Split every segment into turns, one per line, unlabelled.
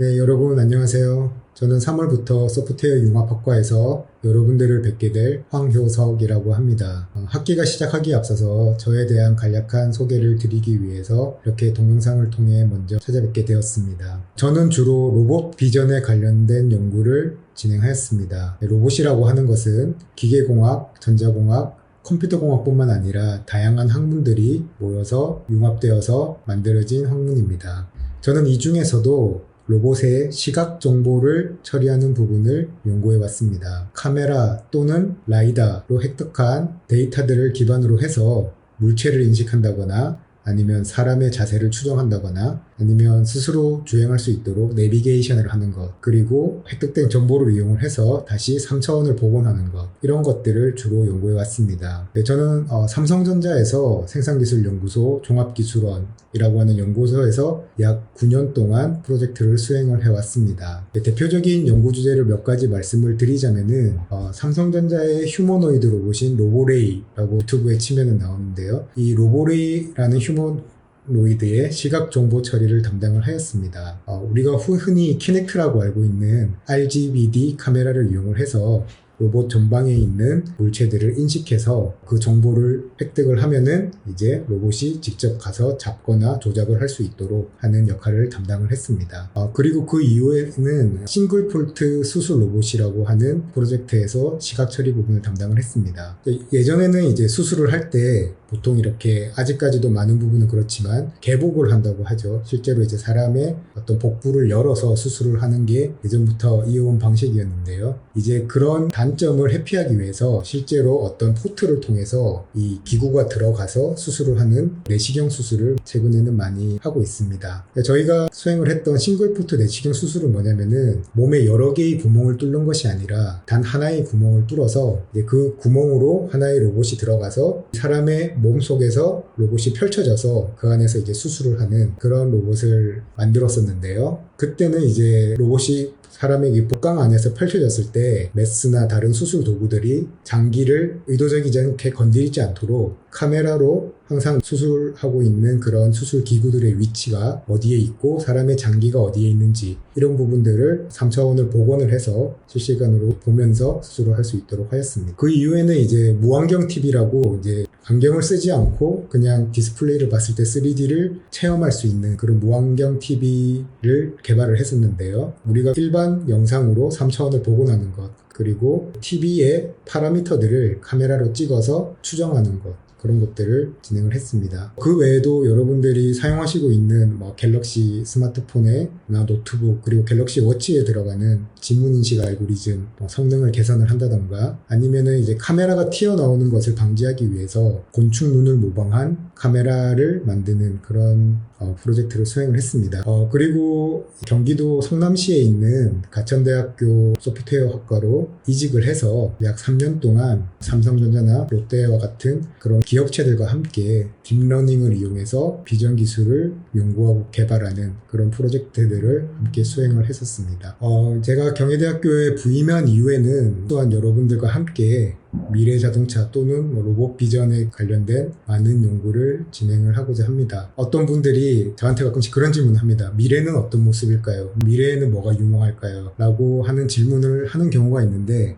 네, 여러분 안녕하세요. 저는 3월부터 소프트웨어 융합학과에서 여러분들을 뵙게 될 황효석이라고 합니다. 학기가 시작하기에 앞서서 저에 대한 간략한 소개를 드리기 위해서 이렇게 동영상을 통해 먼저 찾아뵙게 되었습니다. 저는 주로 로봇 비전에 관련된 연구를 진행하였습니다. 로봇이라고 하는 것은 기계공학, 전자공학, 컴퓨터공학뿐만 아니라 다양한 학문들이 모여서 융합되어서 만들어진 학문입니다. 저는 이 중에서도 로봇의 시각 정보를 처리하는 부분을 연구해 왔습니다. 카메라 또는 라이다로 획득한 데이터들을 기반으로 해서 물체를 인식한다거나 아니면 사람의 자세를 추정한다거나 아니면 스스로 주행할 수 있도록 내비게이션을 하는 것, 그리고 획득된 정보를 이용을 해서 다시 3차원을 복원하는 것, 이런 것들을 주로 연구해 왔습니다. 네, 저는 삼성전자에서 생산기술연구소 종합기술원이라고 하는 연구소에서 약 9년 동안 프로젝트를 수행을 해왔습니다. 네, 대표적인 연구 주제를 몇 가지 말씀을 드리자면은 삼성전자의 휴머노이드 로봇인 로보레이라고 유튜브에 치면은 나오는데요. 이 로보레이라는 휴머노이드의 시각 정보 처리를 담당을 하였습니다. 우리가 흔히 키넥트라고 알고 있는 RGBD 카메라를 이용을 해서 로봇 전방에 있는 물체들을 인식해서 그 정보를 획득을 하면은 이제 로봇이 직접 가서 잡거나 조작을 할 수 있도록 하는 역할을 담당을 했습니다. 그리고 그 이후에는 싱글 폴트 수술 로봇이라고 하는 프로젝트에서 시각 처리 부분을 담당을 했습니다. 예전에는 이제 수술을 할 때 보통 이렇게 아직까지도 많은 부분은 그렇지만 개복을 한다고 하죠. 실제로 이제 사람의 어떤 복부를 열어서 수술을 하는 게 예전부터 이어온 방식이었는데요. 이제 그런 단점을 회피하기 위해서 실제로 어떤 포트를 통해서 이 기구가 들어가서 수술을 하는 내시경 수술을 최근에는 많이 하고 있습니다. 저희가 수행을 했던 싱글 포트 내시경 수술은 뭐냐면은 몸에 여러 개의 구멍을 뚫는 것이 아니라 단 하나의 구멍을 뚫어서 이제 그 구멍으로 하나의 로봇이 들어가서 사람의 몸 속에서 로봇이 펼쳐져서 그 안에서 이제 수술을 하는 그런 로봇을 만들었었는데요. 그때는 이제 로봇이 사람의 복강 안에서 펼쳐졌을 때 메스나 다른 수술 도구들이 장기를 의도적이지 않게 건드리지 않도록 카메라로 항상 수술하고 있는 그런 수술 기구들의 위치가 어디에 있고 사람의 장기가 어디에 있는지 이런 부분들을 3차원을 복원을 해서 실시간으로 보면서 수술을 할 수 있도록 하였습니다. 그 이후에는 이제 무안경 TV라고 이제 안경을 쓰지 않고 그냥 디스플레이를 봤을 때 3D를 체험할 수 있는 그런 무안경 TV를 개발을 했었는데요. 우리가 일반 영상으로 3차원을 복원하는 것, 그리고 TV의 파라미터들을 카메라로 찍어서 추정하는 것, 그런 것들을 진행을 했습니다. 그 외에도 여러분들이 사용하시고 있는 갤럭시 스마트폰이나 노트북, 그리고 갤럭시 워치에 들어가는 지문인식 알고리즘 성능을 개선을 한다던가, 아니면은 이제 카메라가 튀어나오는 것을 방지하기 위해서 곤충 눈을 모방한 카메라를 만드는 그런 프로젝트를 수행을 했습니다. 그리고 경기도 성남시에 있는 가천대학교 소프트웨어 학과로 이직을 해서 약 3년 동안 삼성전자나 롯데와 같은 그런 기업체들과 함께 딥러닝을 이용해서 비전 기술을 연구하고 개발하는 그런 프로젝트들을 함께 수행을 했었습니다. 제가 경희대학교에 부임한 이후에는 또한 여러분들과 함께 미래 자동차 또는 로봇 비전에 관련된 많은 연구를 진행을 하고자 합니다. 어떤 분들이 저한테 가끔씩 그런 질문을 합니다. 미래는 어떤 모습일까요? 미래에는 뭐가 유망할까요? 라고 하는 질문을 하는 경우가 있는데,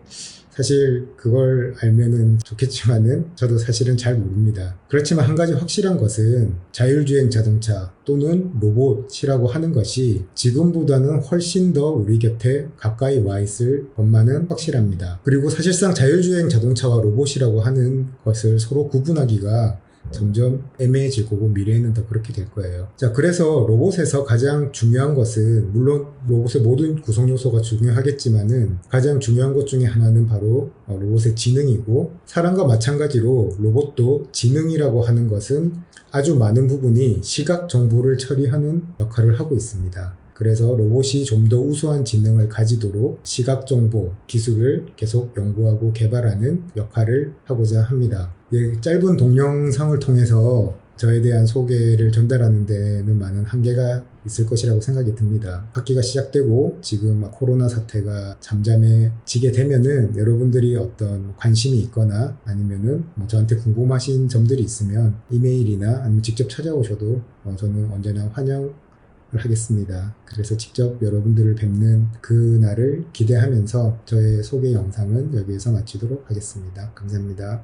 사실 그걸 알면은 좋겠지만은 저도 사실은 잘 모릅니다. 그렇지만 한 가지 확실한 것은 자율주행 자동차 또는 로봇이라고 하는 것이 지금보다는 훨씬 더 우리 곁에 가까이 와 있을 것만은 확실합니다. 그리고 사실상 자율주행 자동차와 로봇이라고 하는 것을 서로 구분하기가 점점 애매해질 거고 미래에는 더 그렇게 될 거예요. 자, 그래서 로봇에서 가장 중요한 것은, 물론 로봇의 모든 구성 요소가 중요하겠지만은 가장 중요한 것 중에 하나는 바로 로봇의 지능이고, 사람과 마찬가지로 로봇도 지능이라고 하는 것은 아주 많은 부분이 시각 정보를 처리하는 역할을 하고 있습니다. 그래서 로봇이 좀 더 우수한 지능을 가지도록 시각 정보 기술을 계속 연구하고 개발하는 역할을 하고자 합니다. 짧은 동영상을 통해서 저에 대한 소개를 전달하는 데는 많은 한계가 있을 것이라고 생각이 듭니다. 학기가 시작되고 지금 코로나 사태가 잠잠해지게 되면은 여러분들이 어떤 관심이 있거나 아니면은 저한테 궁금하신 점들이 있으면 이메일이나 아니면 직접 찾아오셔도 저는 언제나 하겠습니다. 그래서 직접 여러분들을 뵙는 그날을 기대하면서 저의 소개 영상은 여기에서 마치도록 하겠습니다. 감사합니다.